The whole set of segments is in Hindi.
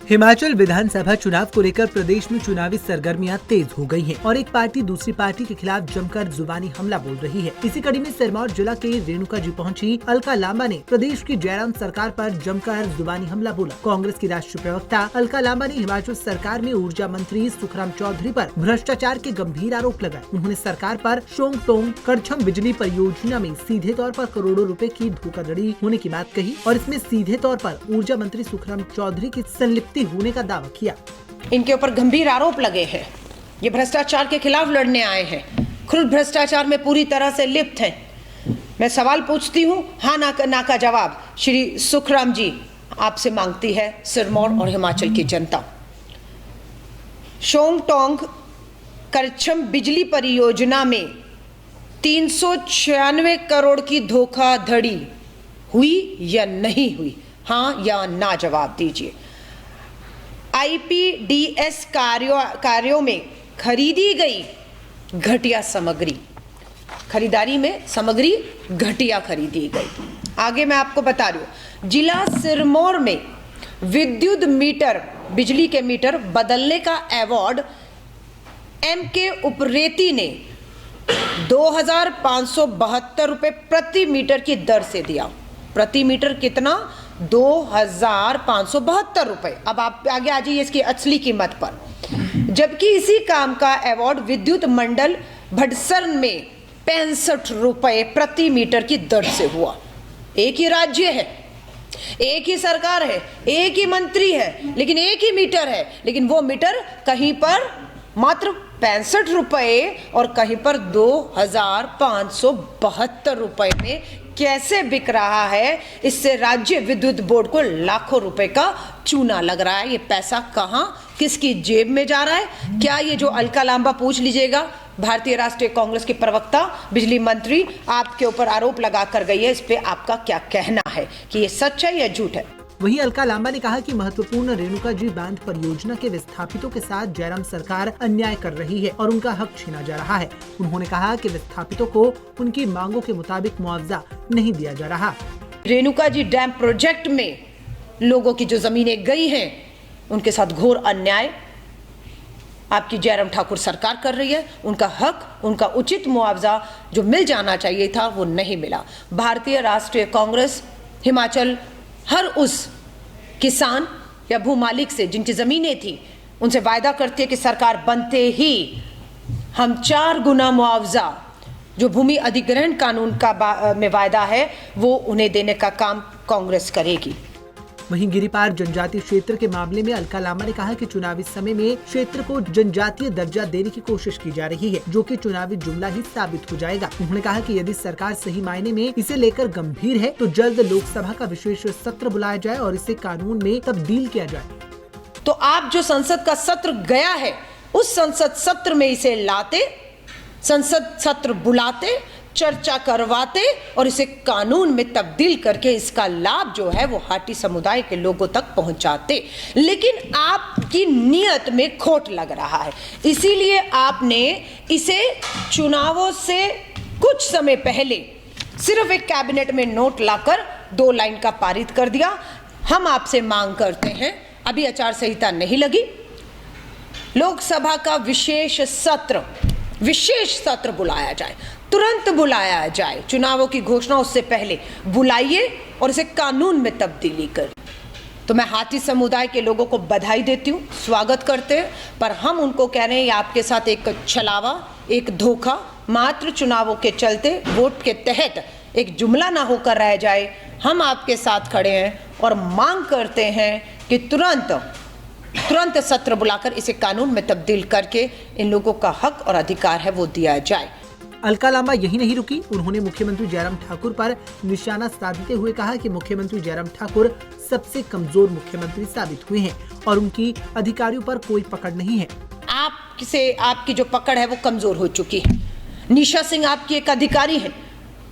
हिमाचल विधानसभा चुनाव को लेकर प्रदेश में चुनावी सरगर्मियां तेज हो गई हैं और एक पार्टी दूसरी पार्टी के खिलाफ जमकर जुबानी हमला बोल रही है। इसी कड़ी में सिरमौर जिला के रेणुका जी पहुंची अलका लांबा ने प्रदेश की जयराम सरकार पर जमकर जुबानी हमला बोला। कांग्रेस की राष्ट्रीय प्रवक्ता अलका लांबा ने हिमाचल सरकार में ऊर्जा मंत्री सुखराम चौधरी पर भ्रष्टाचार के गंभीर आरोप लगाए। उन्होंने सरकार पर शोंग टोंग करछम बिजली परियोजना में सीधे तौर पर करोड़ों रुपए की धोखाधड़ी होने की बात कही और इसमें सीधे तौर पर ऊर्जा मंत्री सुखराम चौधरी की संलिप्ति होने का दावा किया। इनके ऊपर गंभीर आरोप लगे हैं। ये भ्रष्टाचार के खिलाफ लड़ने आए हैं, खुद भ्रष्टाचार में पूरी तरह से लिप्त हैं। मैं सवाल पूछती हूँ, हाँ ना का जवाब श्री सुखराम जी आपसे मांगती है सिरमौर और हिमाचल की जनता। शोंग टोंग करछम बिजली परियोजना में 396 करोड़ की धोखाधड़ी हुई या नहीं हुई? हाँ या ना जवाब दीजिए। आईपीडीएस कार्यों में खरीदी गई घटिया सामग्री, खरीदारी में सामग्री घटिया खरीदी गई। आगे मैं आपको बता रही हूँ, जिला सिरमौर में विद्युत मीटर, बिजली के मीटर बदलने का अवार्ड एमके उपरेती ने 2572 रुपए प्रति मीटर की दर से दिया। प्रति मीटर कितना? 2572 रुपए। अब आप आगे आ जाइए इसकी असली कीमत पर। जबकि इसी काम का अवार्ड विद्युत मंडल भटसर में 65 रुपए प्रति मीटर की दर से हुआ। एक ही राज्य है, एक ही सरकार है, एक ही मंत्री है, लेकिन एक ही मीटर है, लेकिन वो मीटर कहीं पर मात्र 65 रुपए और कहीं पर 2572 रुपए में कैसे बिक रहा है। इससे राज्य विद्युत बोर्ड को लाखों रुपए का चूना लग रहा है। ये पैसा कहां, किसकी जेब में जा रहा है? क्या ये जो अलका लांबा, पूछ लीजिएगा, भारतीय राष्ट्रीय कांग्रेस की प्रवक्ता, बिजली मंत्री आपके ऊपर आरोप लगा कर गई है, इस पे आपका क्या कहना है कि ये सच है या झूठ है? वहीं अलका लांबा ने कहा कि महत्वपूर्ण रेणुका जी बांध परियोजना के विस्थापितों के साथ जयराम सरकार अन्याय कर रही है और उनका हक छीना जा रहा है। उन्होंने कहा कि विस्थापितों को उनकी मांगों के मुताबिक मुआवजा नहीं दिया जा रहा। रेणुका जी डैम प्रोजेक्ट में लोगों की जो जमीनें गई हैं, उनके साथ घोर अन्याय आपकी जयराम ठाकुर सरकार कर रही है। उनका हक, उनका उचित मुआवजा जो मिल जाना चाहिए था, वो नहीं मिला। भारतीय राष्ट्रीय कांग्रेस हिमाचल हर उस किसान या भूमालिक से जिनकी जमीनें थी, उनसे वायदा करती है कि सरकार बनते ही हम 4 गुना मुआवजा जो भूमि अधिग्रहण कानून का में वायदा है, वो उन्हें देने का काम कांग्रेस करेगी। वहीं गिरिपार जनजातीय क्षेत्र के मामले में अलका लांबा ने कहा कि चुनावी समय में क्षेत्र को जनजातीय दर्जा देने की कोशिश की जा रही है, जो कि चुनावी जुमला ही साबित हो जाएगा। उन्होंने कहा कि यदि सरकार सही मायने में इसे लेकर गंभीर है तो जल्द लोकसभा का विशेष सत्र बुलाया जाए और इसे कानून में तब्दील किया जाए। तो आप जो संसद का सत्र गया है, उस संसद सत्र में इसे लाते, संसद सत्र बुलाते, चर्चा करवाते और इसे कानून में तब्दील करके इसका लाभ जो है वो हाटी समुदाय के लोगों तक पहुंचाते। लेकिन आपकी नीयत में खोट लग रहा है, इसीलिए आपने इसे चुनावों से कुछ समय पहले सिर्फ एक कैबिनेट में नोट लाकर 2 लाइन का पारित कर दिया। हम आपसे मांग करते हैं, अभी आचार संहिता नहीं लगी, लोकसभा का विशेष सत्र बुलाया जाए, तुरंत बुलाया जाए। चुनावों की घोषणा उससे पहले बुलाइए और इसे कानून में तब्दीली कर। तो मैं हाटी समुदाय के लोगों को बधाई देती हूँ, स्वागत करते हैं, पर हम उनको कह रहे हैं आपके साथ एक छलावा, एक धोखा मात्र चुनावों के चलते, वोट के तहत एक जुमला ना होकर रह जाए। हम आपके साथ खड़े हैं और मांग करते हैं कि तुरंत सत्र बुलाकर इसे कानून में तब्दील करके इन लोगों का हक और अधिकार है वो दिया जाए। अलका लांबा यही नहीं रुकी, उन्होंने मुख्यमंत्री जयराम ठाकुर पर निशाना साधते हुए कहा कि मुख्यमंत्री जयराम ठाकुर सबसे कमजोर मुख्यमंत्री साबित हुए हैं और उनकी अधिकारियों पर कोई पकड़ नहीं है। आपकी जो पकड़ है वो कमजोर हो चुकी है। निशा सिंह आपकी एक अधिकारी है,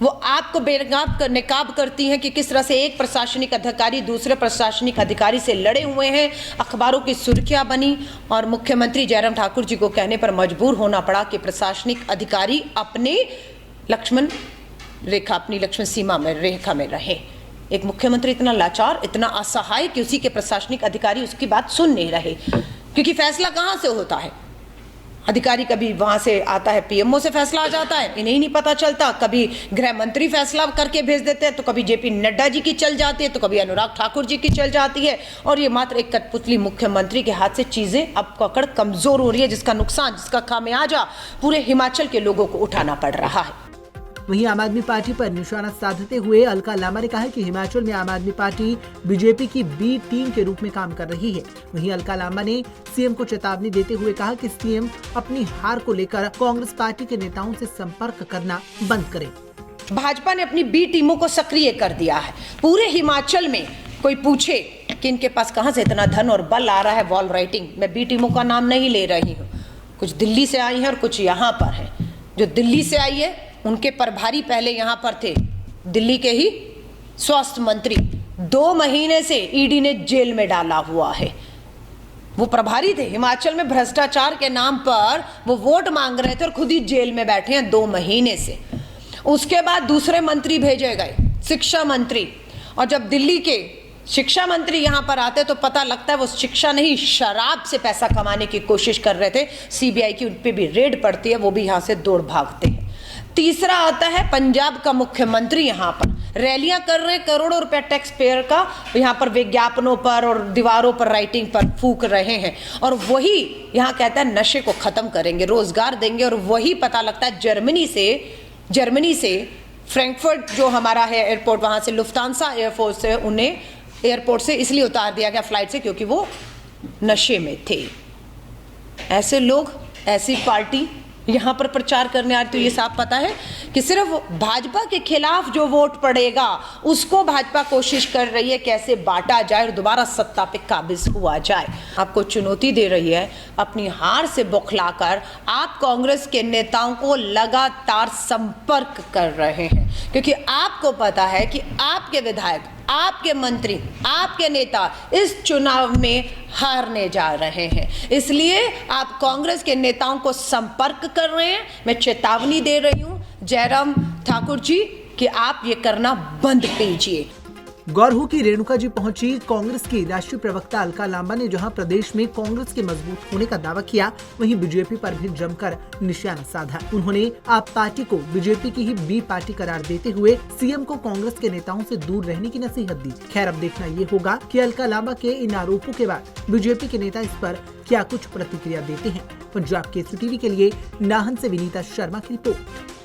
वो आपको बेनकाब करती हैं कि किस तरह से एक प्रशासनिक अधिकारी दूसरे प्रशासनिक अधिकारी से लड़े हुए हैं। अखबारों की सुर्खियां बनी और मुख्यमंत्री जयराम ठाकुर जी को कहने पर मजबूर होना पड़ा कि प्रशासनिक अधिकारी अपनी लक्ष्मण सीमा में, रेखा में रहे। एक मुख्यमंत्री इतना लाचार, इतना असहाय कि उसी के प्रशासनिक अधिकारी उसकी बात सुन नहीं रहे, क्योंकि फैसला कहां से होता है? अधिकारी कभी वहां से आता है, पीएमओ से फैसला आ जाता है, इन्हें ही नहीं पता चलता। कभी गृह मंत्री फैसला करके भेज देते हैं, तो कभी जेपी नड्डा जी की चल जाती है, तो कभी अनुराग ठाकुर जी की चल जाती है, और ये मात्र एक कठपुतली मुख्यमंत्री के हाथ से चीजें अब पकड़ कमजोर हो रही है, जिसका नुकसान, जिसका खामियाजा पूरे हिमाचल के लोगों को उठाना पड़ रहा है। वहीं आम आदमी पार्टी पर निशाना साधते हुए अलका लांबा ने कहा है कि हिमाचल में आम आदमी पार्टी बीजेपी की बी टीम के रूप में काम कर रही है। वहीं अलका लांबा ने सीएम को चेतावनी देते हुए कहा कि सीएम अपनी हार को लेकर कांग्रेस पार्टी के नेताओं से संपर्क करना बंद करें। भाजपा ने अपनी बी टीमों को सक्रिय कर दिया है। पूरे हिमाचल में कोई पूछे कि इनके पास कहां से इतना धन और बल आ रहा है वॉल राइटिंग, मैं बी टीमों का नाम नहीं ले रही हूँ, कुछ दिल्ली से आई है और कुछ यहाँ पर है। जो दिल्ली से आई है उनके प्रभारी पहले यहां पर थे, दिल्ली के ही स्वास्थ्य मंत्री, 2 महीने से ईडी ने जेल में डाला हुआ है। वो प्रभारी थे, हिमाचल में भ्रष्टाचार के नाम पर वो वोट मांग रहे थे और खुद ही जेल में बैठे हैं 2 महीने से। उसके बाद दूसरे मंत्री भेजे गए, शिक्षा मंत्री, और जब दिल्ली के शिक्षा मंत्री यहां पर आते तो पता लगता है वो शिक्षा नहीं, शराब से पैसा कमाने की कोशिश कर रहे थे। सीबीआई की उन पे भी रेड पड़ती है, वो भी यहां से दौड़ भागते हैं। तीसरा आता है पंजाब का मुख्यमंत्री, यहां पर रैलियां कर रहे हैं, करोड़ों रुपए टैक्स पेयर का यहां पर विज्ञापनों पर और दीवारों पर राइटिंग पर फूक रहे हैं, और वही यहां कहता है नशे को खत्म करेंगे, रोजगार देंगे, और वही पता लगता है जर्मनी से फ्रैंकफर्ट जो हमारा है एयरपोर्ट, वहां से लुफ्तांसा एयरफोर्स से उन्हें एयरपोर्ट से इसलिए उतार दिया गया फ्लाइट से क्योंकि वो नशे में थे। ऐसे लोग, ऐसी पार्टी यहां पर प्रचार करने आ रही, तो ये साफ पता है कि सिर्फ भाजपा के खिलाफ जो वोट पड़ेगा उसको भाजपा कोशिश कर रही है कैसे बांटा जाए और दोबारा सत्ता पे काबिज हुआ जाए। आपको चुनौती दे रही है, अपनी हार से बौखलाकर आप कांग्रेस के नेताओं को लगातार संपर्क कर रहे हैं, क्योंकि आपको पता है कि आपके विधायक, आपके मंत्री, आपके नेता इस चुनाव में हारने जा रहे हैं, इसलिए आप कांग्रेस के नेताओं को संपर्क कर रहे हैं। मैं चेतावनी दे रही हूं जयराम ठाकुर जी कि आप ये करना बंद कीजिए। गौर हो कि रेणुका जी पहुंची कांग्रेस की राष्ट्रीय प्रवक्ता अलका लांबा ने जहां प्रदेश में कांग्रेस के मजबूत होने का दावा किया, वहीं बीजेपी पर भी जमकर निशाना साधा। उन्होंने आप पार्टी को बीजेपी की ही बी पार्टी करार देते हुए सीएम को कांग्रेस के नेताओं से दूर रहने की नसीहत दी। खैर, अब देखना ये होगा कि अलका लांबा के इन आरोपों के बाद बीजेपी के नेता इस पर क्या कुछ प्रतिक्रिया देते हैं। पंजाब केसरी टीवी के लिए नाहन से विनीता शर्मा की रिपोर्ट।